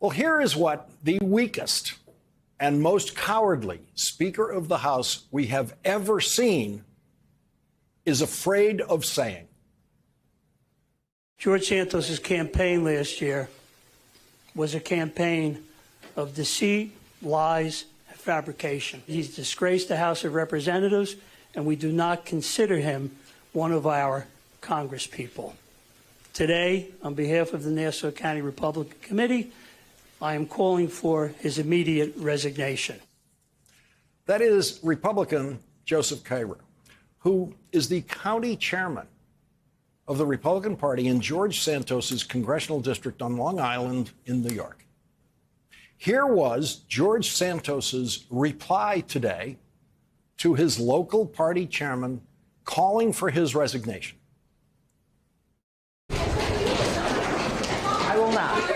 Well, here is what the weakest and most cowardly Speaker of the House we have ever seen is afraid of saying. George Santos' campaign last year was a campaign of deceit, lies, and fabrication. He's disgraced the House of Representatives, and we do not consider him one of our congresspeople. Today, on behalf of the Nassau County Republican Committee, I am calling for his immediate resignation. That is Republican Joseph Cairo, who is the county chairman of the Republican Party in George Santos's congressional district on Long Island in New York. Here was George Santos's reply today to his local party chairman calling for his resignation. I will not.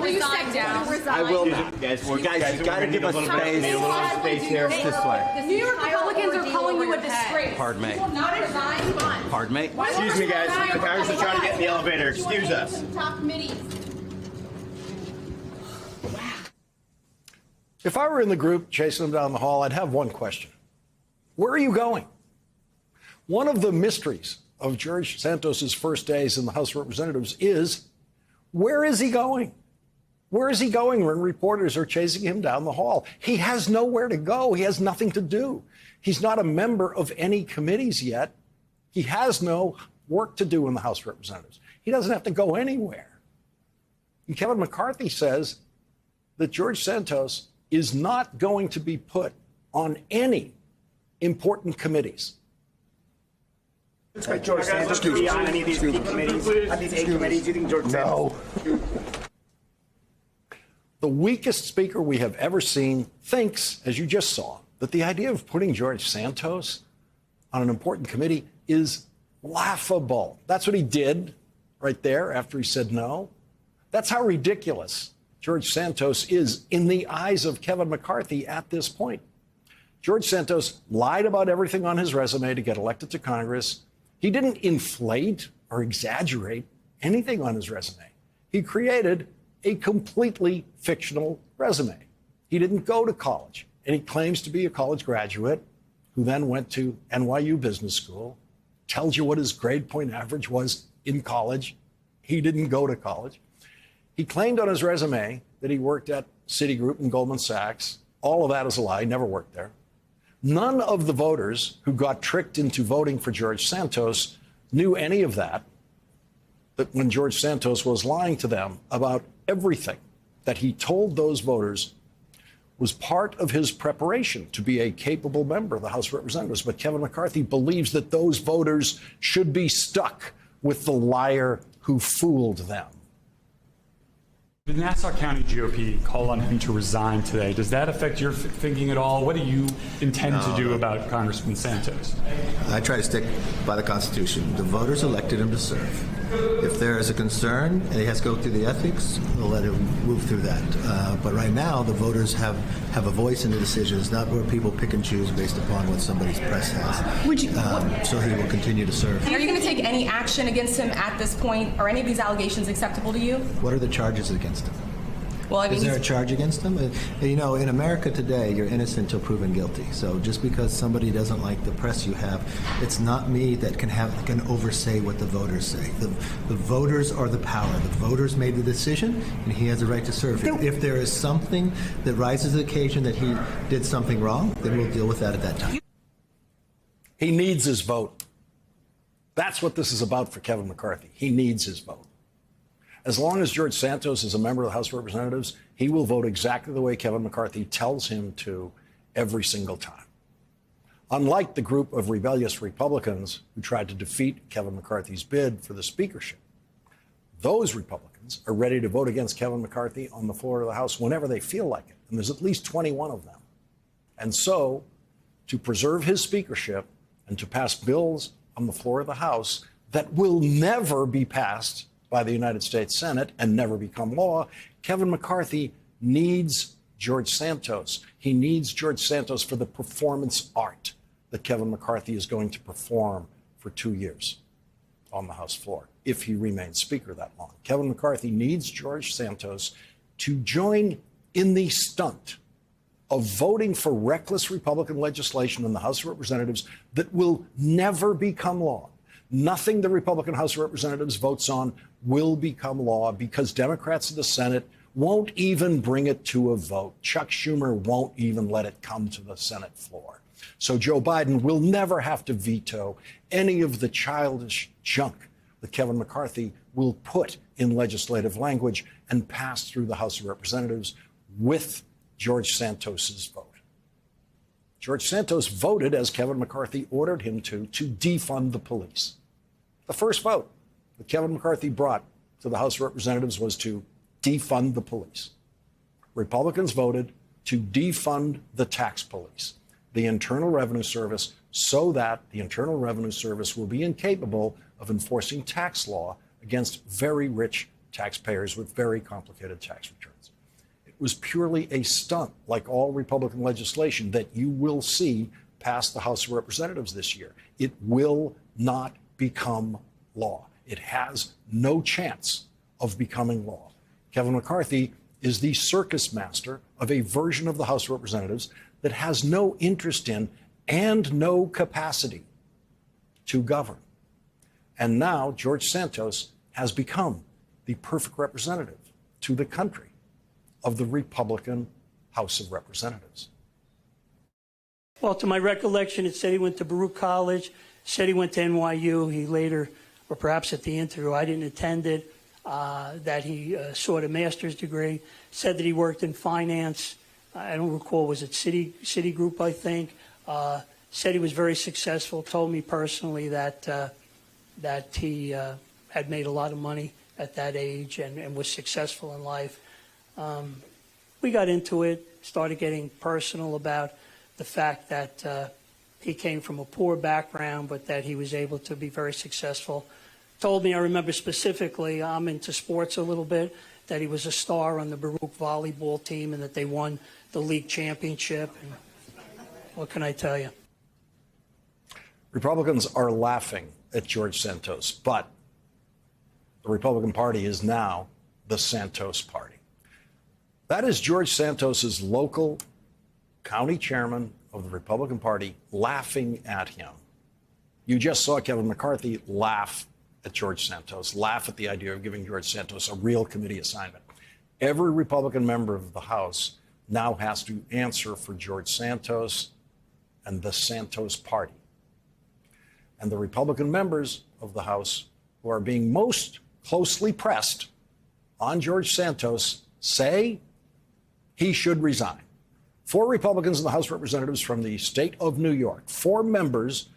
Will you step down? I will not. Guys, you got to give us space. Need a little space here. This way. The New York Republicans are calling you a disgrace. Pardon me. You will not resign. Pardon me. Excuse me, guys. The Congress is trying to get in the elevator. Excuse us. Top committees. If I were in the group chasing him down the hall, I'd have one question. Where are you going? One of the mysteries of George Santos's first days in the House of Representatives is, where is he going? Where is he going when reporters are chasing him down the hall? He has nowhere to go. He has nothing to do. He's not a member of any committees yet. He has no work to do in the House of Representatives. He doesn't have to go anywhere. And Kevin McCarthy says that George Santos is not going to be put on any important committees. George Santos to be on any of these key committees, on these 8 committees. You think George Santos? No. The weakest speaker we have ever seen thinks, as you just saw, that the idea of putting George Santos on an important committee is laughable. That's what he did right there after he said no. That's how ridiculous George Santos is in the eyes of Kevin McCarthy at this point. George Santos lied about everything on his resume to get elected to Congress. He didn't inflate or exaggerate anything on his resume. He created a completely fictional resume. He didn't go to college, and he claims to be a college graduate who then went to NYU Business School, tells you what his grade point average was in college. He didn't go to college. He claimed on his resume that he worked at Citigroup and Goldman Sachs. All of that is a lie. He never worked there. None of the voters who got tricked into voting for George Santos knew any of that when George Santos was lying to them about everything that he told those voters was part of his preparation to be a capable member of the House of Representatives. But Kevin McCarthy believes that those voters should be stuck with the liar who fooled them. The Nassau County GOP called on him to resign today. Does that affect your thinking at all? What do you intend to do about Congressman Santos? I try to stick by the Constitution. The voters elected him to serve. If there is a concern and he has to go through the ethics, we'll let him move through that. But right now, the voters have a voice in the decisions, not where people pick and choose based upon what somebody's press has. So he will continue to serve. Are you going to take any action against him at this point? Are any of these allegations acceptable to you? What are the charges against him? Well, I mean, is there a charge against him? You know, in America today, you're innocent until proven guilty. So just because somebody doesn't like the press you have, it's not me that can oversay what the voters say. The voters are the power. The voters made the decision, and he has a right to serve. If there is something that rises to the occasion that he did something wrong, then we'll deal with that at that time. He needs his vote. That's what this is about for Kevin McCarthy. He needs his vote. As long as George Santos is a member of the House of Representatives, he will vote exactly the way Kevin McCarthy tells him to every single time. Unlike the group of rebellious Republicans who tried to defeat Kevin McCarthy's bid for the speakership, those Republicans are ready to vote against Kevin McCarthy on the floor of the House whenever they feel like it. And there's at least 21 of them. And so, to preserve his speakership and to pass bills on the floor of the House that will never be passed by the United States Senate and never become law, Kevin McCarthy needs George Santos. He needs George Santos for the performance art that Kevin McCarthy is going to perform for 2 years on the House floor. if he remains Speaker that long. Kevin McCarthy needs George Santos to join in the stunt of voting for reckless Republican legislation in the House of Representatives that will never become law. Nothing the Republican House of Representatives votes on will become law because Democrats in the Senate won't even bring it to a vote. Chuck Schumer won't even let it come to the Senate floor. So Joe Biden will never have to veto any of the childish junk that Kevin McCarthy will put in legislative language and pass through the House of Representatives with George Santos's vote. George Santos voted, as Kevin McCarthy ordered him to defund the police. The first vote that Kevin McCarthy brought to the House of Representatives was to defund the police. Republicans voted to defund the tax police, the Internal Revenue Service, so that the Internal Revenue Service will be incapable of enforcing tax law against very rich taxpayers with very complicated tax returns. It was purely a stunt, like all Republican legislation that you will see pass the House of Representatives this year. It will not become law. It has no chance of becoming law. Kevin McCarthy is the circus master of a version of the House of Representatives that has no interest in and no capacity to govern. And now George Santos has become the perfect representative to the country of the Republican House of Representatives. Well, to my recollection, it said he went to Baruch College, said he went to NYU. He later, or perhaps at the interview, I didn't attend it, that he sought a master's degree, said that he worked in finance. I don't recall, was it Citigroup, I think. Said he was very successful, told me personally that he had made a lot of money at that age and was successful in life. We got into it, started getting personal about the fact that he came from a poor background, but that he was able to be very successful. Told me, I remember specifically, I'm into sports a little bit, that he was a star on the Baruch volleyball team and that they won the league championship. And what can I tell you? Republicans are laughing at George Santos, but the Republican Party is now the Santos Party. That is George Santos's local county chairman of the Republican Party laughing at him. You just saw Kevin McCarthy laugh at George Santos, laugh at the idea of giving George Santos a real committee assignment. Every Republican member of the House now has to answer for George Santos and the Santos Party. And the Republican members of the House who are being most closely pressed on George Santos say he should resign. 4 Republicans in the House of Representatives from the state of New York, 4 members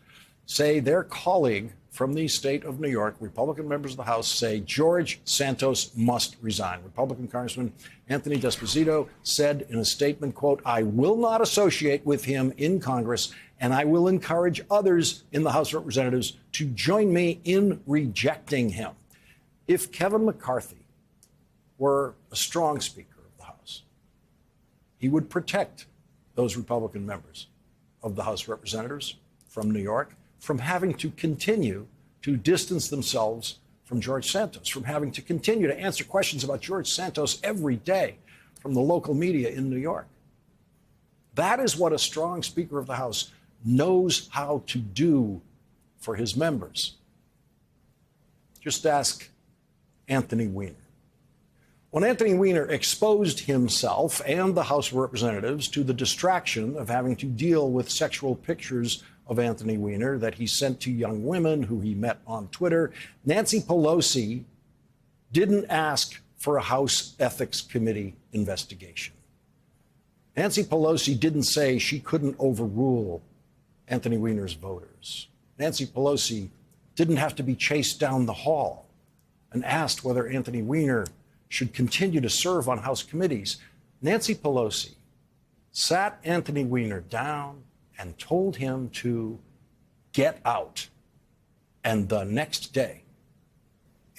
say their colleague from the state of New York, Republican members of the House, say George Santos must resign. Republican Congressman Anthony D'Esposito said in a statement, quote, "I will not associate with him in Congress, and I will encourage others in the House of Representatives to join me in rejecting him." If Kevin McCarthy were a strong Speaker of the House, he would protect those Republican members of the House of Representatives from New York from having to continue to distance themselves from George Santos, from having to continue to answer questions about George Santos every day from the local media in New York. That is what a strong Speaker of the House knows how to do for his members. Just ask Anthony Weiner. When Anthony Weiner exposed himself and the House of Representatives to the distraction of having to deal with sexual pictures of Anthony Weiner that he sent to young women who he met on Twitter, Nancy Pelosi didn't ask for a House Ethics Committee investigation. Nancy Pelosi didn't say she couldn't overrule Anthony Weiner's voters. Nancy Pelosi didn't have to be chased down the hall and asked whether Anthony Weiner should continue to serve on House committees. Nancy Pelosi sat Anthony Weiner down and told him to get out. And the next day,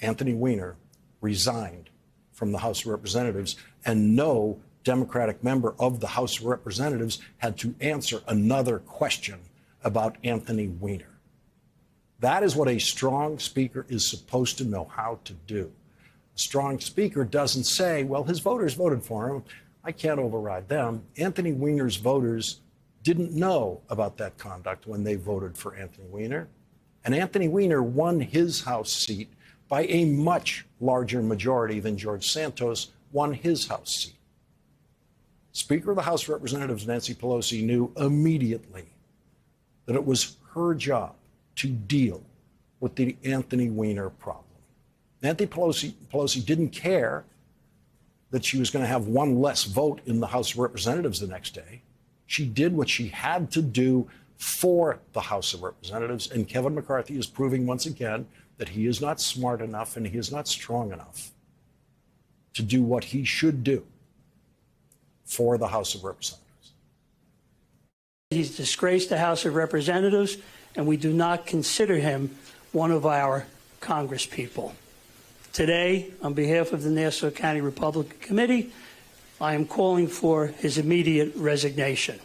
Anthony Weiner resigned from the House of Representatives, and no Democratic member of the House of Representatives had to answer another question about Anthony Weiner. That is what a strong speaker is supposed to know how to do. A strong speaker doesn't say, well, his voters voted for him. I can't override them. Anthony Weiner's voters didn't know about that conduct when they voted for Anthony Weiner. And Anthony Weiner won his House seat by a much larger majority than George Santos won his House seat. Speaker of the House of Representatives Nancy Pelosi knew immediately that it was her job to deal with the Anthony Weiner problem. Nancy Pelosi didn't care that she was going to have one less vote in the House of Representatives the next day. She did what she had to do for the House of Representatives, and Kevin McCarthy is proving once again that he is not smart enough and he is not strong enough to do what he should do for the House of Representatives. He's disgraced the House of Representatives, and we do not consider him one of our congresspeople. Today, on behalf of the Nassau County Republican Committee, I am calling for his immediate resignation.